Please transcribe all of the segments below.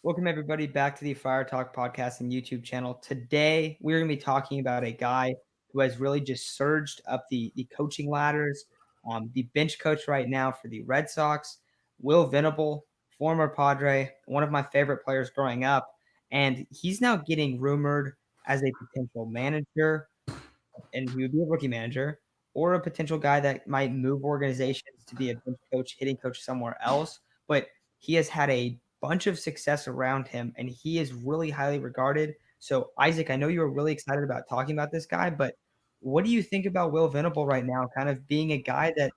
Welcome, everybody, back to the Fire Talk podcast and YouTube channel. Today, we're going to be talking about a guy who has really just surged up the coaching ladders, the bench coach right now for the Red Sox, Will Venable, former Padre, one of my favorite players growing up. And he's now getting rumored as a potential manager, and he would be a rookie manager, or a potential guy that might move organizations to be a bench coach, hitting coach somewhere else. But he has had a bunch of success around him, and he is really highly regarded. So, Isaac, I know you were really excited about talking about this guy, but what do you think about Will Venable right now, kind of being a guy that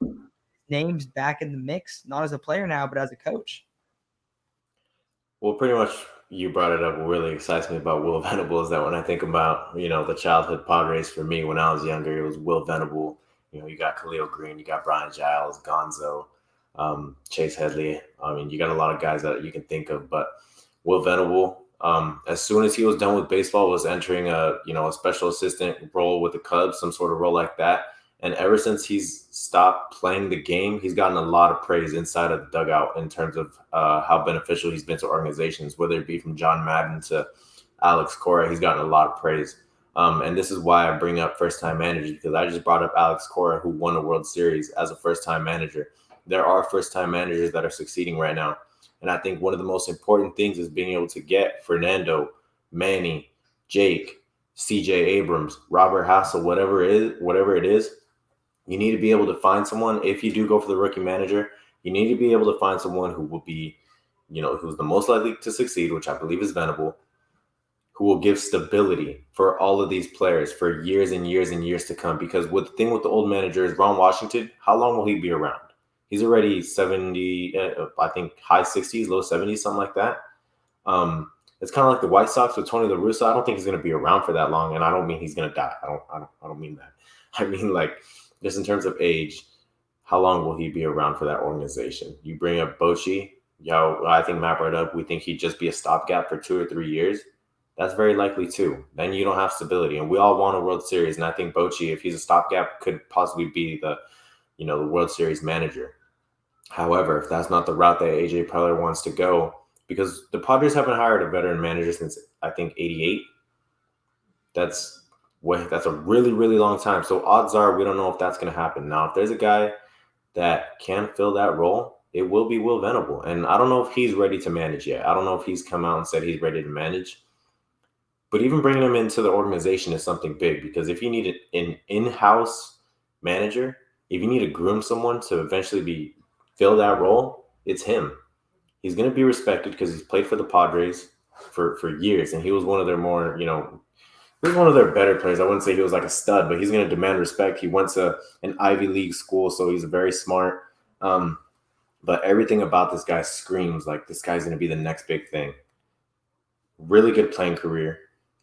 names back in the mix, not as a player now, but as a coach? Well, pretty much you brought it up. What really excites me about Will Venable is that when I think about, the childhood Padres for me when I was younger, it was Will Venable. You got Khalil Green, you got Brian Giles, Gonzo, Chase Headley. I mean, you got a lot of guys that you can think of, but Will Venable, as soon as he was done with baseball, was entering a special assistant role with the Cubs, some sort of role like that. And ever since he's stopped playing the game, he's gotten a lot of praise inside of the dugout in terms of how beneficial he's been to organizations, whether it be from John Madden to Alex Cora. He's gotten a lot of praise. And this is why I bring up first-time managers, because I just brought up Alex Cora, who won a World Series as a first-time manager. There are first-time managers that are succeeding right now. And I think one of the most important things is being able to get Fernando, Manny, Jake, CJ Abrams, Robert Hassel, whatever it is, you need to be able to find someone. If you do go for the rookie manager, you need to be able to find someone who will be, who's the most likely to succeed, which I believe is Venable, who will give stability for all of these players for years and years and years to come. Because the thing with the old manager is Ron Washington, how long will he be around? He's already 70, I think high 60s, low 70s, something like that. It's kind of like the White Sox with Tony La Russa. I don't think he's going to be around for that long, and I don't mean he's going to die. I don't mean that. I mean, like, just in terms of age, how long will he be around for that organization? You bring up Bochy, I think Matt brought up, we think he'd just be a stopgap for 2 or 3 years. That's very likely too. Then you don't have stability, and we all want a World Series. And I think Bochy, if he's a stopgap, could possibly be the World Series manager. However, if that's not the route that AJ Preller wants to go, because the Padres haven't hired a veteran manager since I think '88. That's a really, really long time. So odds are we don't know if that's going to happen. Now, if there's a guy that can fill that role, it will be Will Venable. And I don't know if he's ready to manage yet. I don't know if he's come out and said he's ready to manage. But even bringing him into the organization is something big, because if you need an in-house manager, if you need to groom someone to eventually fill that role, it's him. He's going to be respected because he's played for the Padres for years, and he was one of their more, he was one of their better players. I wouldn't say he was like a stud, but he's going to demand respect. He went to an Ivy League school, so he's very smart. But everything about this guy screams like this guy's going to be the next big thing. Really good playing career.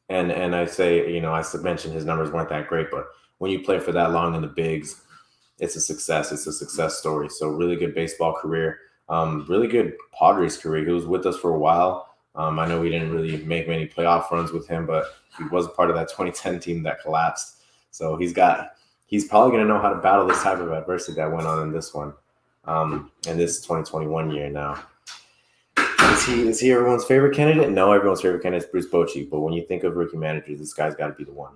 And I say, I mentioned his numbers weren't that great, but when you play for that long in the bigs, it's a success. It's a success story. So really good baseball career. Really good Padres career. He was with us for a while. I know we didn't really make many playoff runs with him, but he was part of that 2010 team that collapsed. So he's probably going to know how to battle this type of adversity that went on in this one, in this 2021 year now. Is he everyone's favorite candidate? No, everyone's favorite candidate is Bruce Bochy. But when you think of rookie managers, this guy's got to be the one.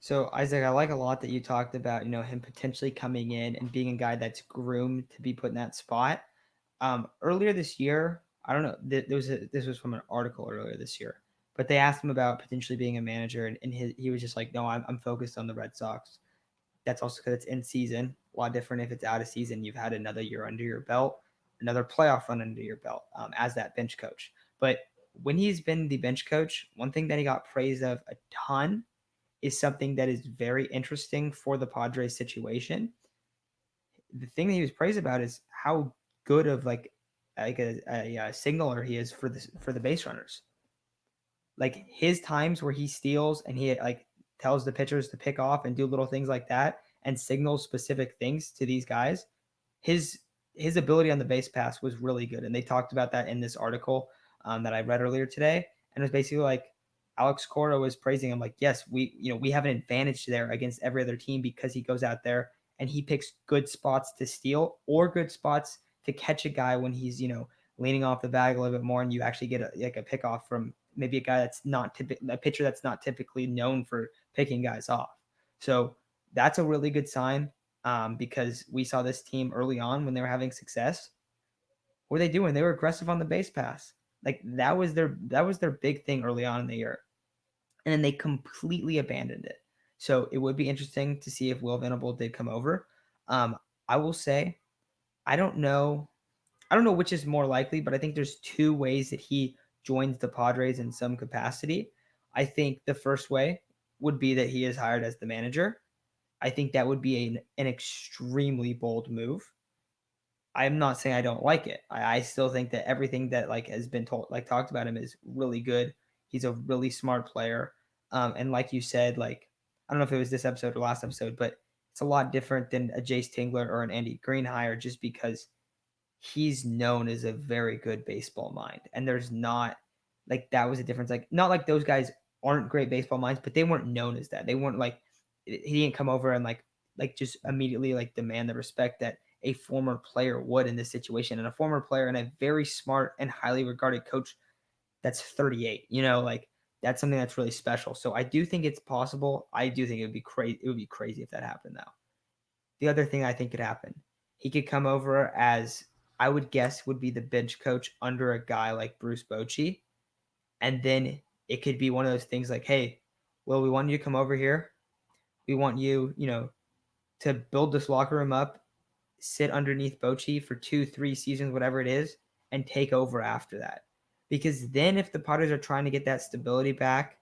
So, Isaac, I like a lot that you talked about, him potentially coming in and being a guy that's groomed to be put in that spot. Earlier this year, I don't know, this was from an article earlier this year, but they asked him about potentially being a manager, and he was just like, no, I'm focused on the Red Sox. That's also because it's in season. A lot different if it's out of season. You've had another year under your belt, another playoff run under your belt as that bench coach. But when he's been the bench coach, one thing that he got praised of a ton is something that is very interesting for the Padres situation. The thing that he was praised about is how good of like a signaler he is for the base runners. Like his times where he steals and he like tells the pitchers to pick off and do little things like that and signals specific things to these guys. His ability on the base pass was really good, and they talked about that in this article that I read earlier today. And it was basically like Alex Cora was praising him, like, yes, we have an advantage there against every other team because he goes out there and he picks good spots to steal or good spots to catch a guy when he's leaning off the bag a little bit more, and you actually get a pickoff from maybe a guy that's not a pitcher that's not typically known for picking guys off. So that's a really good sign, because we saw this team early on when they were having success. What were they doing? They were aggressive on the base pass. Like that was their big thing early on in the year, and then they completely abandoned it. So it would be interesting to see if Will Venable did come over. I will say I don't know. I don't know which is more likely, but I think there's two ways that he joins the Padres in some capacity. I think the first way would be that he is hired as the manager. I think that would be an extremely bold move. I'm not saying I don't like it. I still think that everything that like has been talked about him is really good. He's a really smart player. And like you said, like I don't know if it was this episode or last episode, but it's a lot different than a Jace Tingler or an Andy Green hire, just because he's known as a very good baseball mind. And there's not like that was a difference. Like not like those guys aren't great baseball minds, but they weren't known as that. They weren't like he didn't come over and like just immediately like demand the respect that a former player would in this situation, and a former player and a very smart and highly regarded coach that's 38. Like that's something that's really special. So I do think it's possible. I do think it would be crazy. It would be crazy if that happened though. The other thing I think could happen, he could come over as I would guess would be the bench coach under a guy like Bruce Bochy, and then it could be one of those things like, hey, well, we want you to come over here. We want you, to build this locker room up, sit underneath Bochy for 2-3 seasons, whatever it is, and take over after that. Because then if the Padres are trying to get that stability back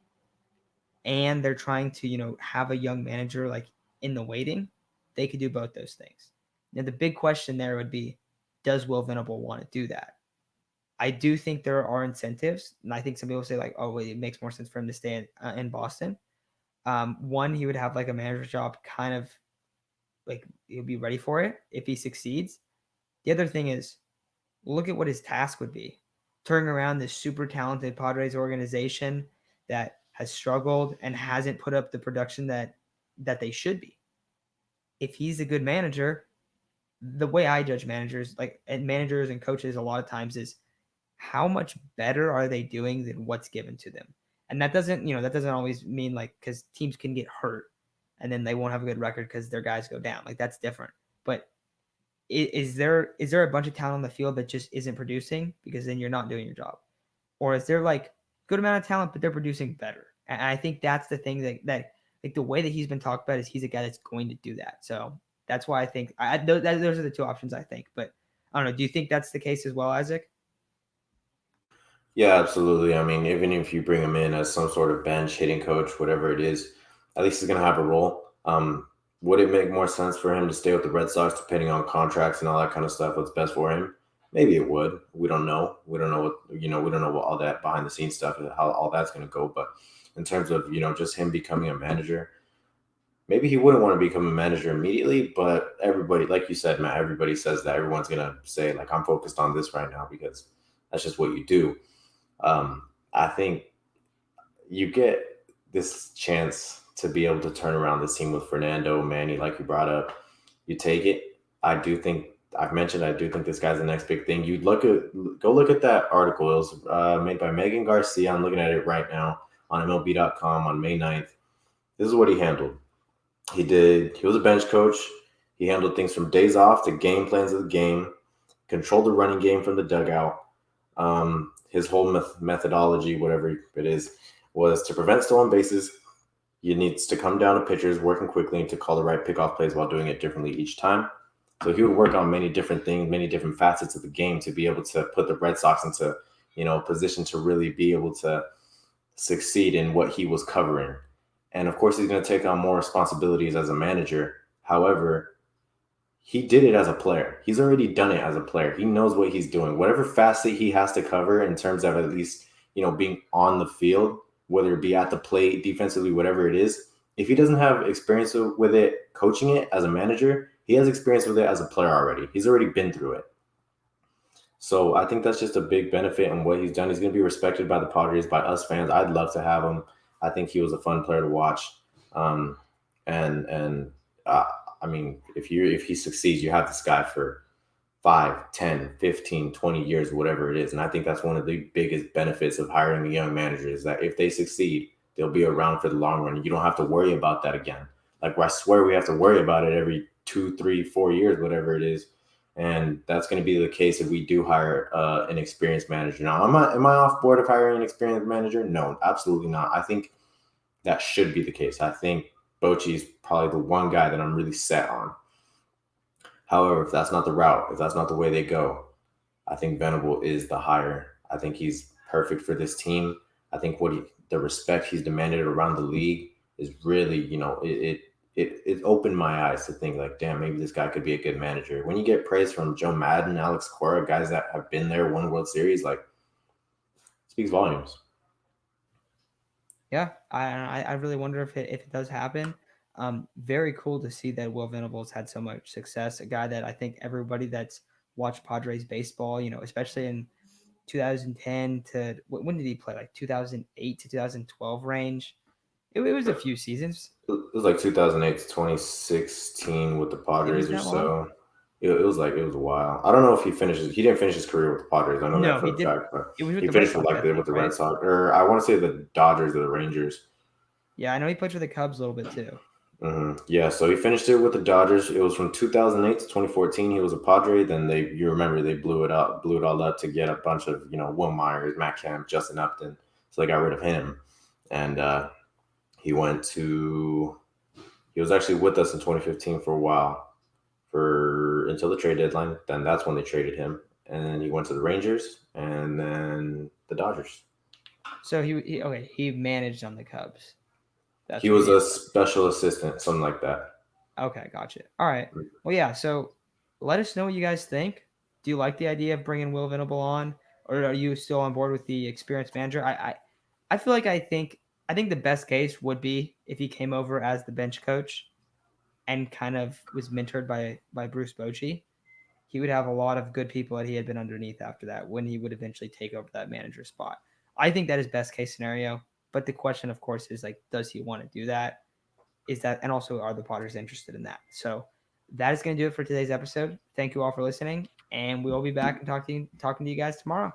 and they're trying to, have a young manager like in the waiting, they could do both those things. Now the big question there would be, does Will Venable want to do that? I do think there are incentives, and I think some people say like, oh, wait, it makes more sense for him to stay in Boston. One, he would have like a manager job, kind of like he'll be ready for it if he succeeds. The other thing is, look at what his task would be: turning around this super talented Padres organization that has struggled and hasn't put up the production that they should be. If he's a good manager, the way I judge managers, like and managers and coaches, a lot of times is how much better are they doing than what's given to them. And that doesn't always mean like because teams can get hurt and then they won't have a good record because their guys go down. Like that's different. But is there a bunch of talent on the field that just isn't producing, because then you're not doing your job? Or is there like good amount of talent but they're producing better? And I think that's the thing that like the way that he's been talked about is he's a guy that's going to do that. So that's why I think those are the two options I think. But I don't know. Do you think that's the case as well, Isaac? Yeah, absolutely. I mean, even if you bring him in as some sort of bench hitting coach, whatever it is, at least he's going to have a role. Would it make more sense for him to stay with the Red Sox, depending on contracts and all that kind of stuff? What's best for him? Maybe it would. We don't know. We don't know we don't know what all that behind the scenes stuff and how all that's going to go. But in terms of just him becoming a manager, maybe he wouldn't want to become a manager immediately. But everybody, like you said, Matt, everybody says that. Everyone's going to say like, I'm focused on this right now because that's just what you do. I think you get this chance to be able to turn around this team with Fernando, Manny, like you brought up. You take it. I do think I do think this guy's the next big thing. Go look at that article. It was made by Megan Garcia. I'm looking at it right now on MLB.com on May 9th. This is what he handled. He was a bench coach. He handled things from days off to game plans of the game, controlled the running game from the dugout. His whole methodology, whatever it is, was to prevent stolen bases. You needs to come down to pitchers working quickly to call the right pickoff plays while doing it differently each time. So he would work on many different things, many different facets of the game to be able to put the Red Sox into, a position to really be able to succeed in what he was covering. And of course, he's going to take on more responsibilities as a manager. However, he did it as a player. He's already done it as a player. He knows what he's doing. Whatever facet he has to cover in terms of at least, being on the field, whether it be at the plate, defensively, whatever it is, if he doesn't have experience with it, coaching it as a manager, he has experience with it as a player already. He's already been through it. So I think that's just a big benefit in what he's done. He's going to be respected by the Padres, by us fans. I'd love to have him. I think he was a fun player to watch. And I mean, if he succeeds, you have this guy for 5, 10, 15, 20 years, whatever it is. And I think that's one of the biggest benefits of hiring a young manager is that if they succeed, they'll be around for the long run. You don't have to worry about that again. Like I swear we have to worry about it every 2, 3, 4 years, whatever it is. And that's going to be the case if we do hire an experienced manager. Now, am I off board of hiring an experienced manager? No, absolutely not. I think that should be the case. I think Bochy is probably the one guy that I'm really set on. However, if that's not the route, if that's not the way they go, I think Venable is the hire. I think he's perfect for this team. I think the respect he's demanded around the league is really, it opened my eyes to think like, damn, maybe this guy could be a good manager. When you get praise from Joe Madden, Alex Cora, guys that have been there, won World Series, like, speaks volumes. Yeah, I really wonder if it does happen. Very cool to see that Will Venable's had so much success. A guy that I think everybody that's watched Padres baseball, especially in 2010 to when did he play? Like 2008 to 2012 range. It was a few seasons. It was like 2008 to 2016 with the It Padres was or that long? so. It was a while. I don't know if he finishes. He didn't finish his career with the Padres. I know that No, for he a did. fact. But It was with he the Red finished with Sox, I think, the Red right? Sox, or I want to say the Dodgers or the Rangers. Yeah, I know he played for the Cubs a little bit too. Yeah, so he finished it with the Dodgers. It was from 2008 to 2014. He was a Padre. Then you remember they blew it all up to get a bunch of Will Myers, Matt Kemp, Justin Upton. So they got rid of him, and he went to. He was actually with us in 2015 for a while, for until the trade deadline. Then that's when they traded him, and then he went to the Rangers, and then the Dodgers. So he managed on the Cubs. He That's what he was a did. special assistant, something like that. Okay, gotcha. All right. Well, yeah. So let us know what you guys think. Do you like the idea of bringing Will Venable on, or are you still on board with the experienced manager? I feel like I think the best case would be if he came over as the bench coach and kind of was mentored by Bruce Bochy. He would have a lot of good people that he had been underneath after that when he would eventually take over that manager spot. I think that is best case scenario. But the question, of course, is like, does he want to do that? Is that, and also are the Potters interested in that? So that is going to do it for today's episode. Thank you all for listening, and we will be back and talking to you guys tomorrow.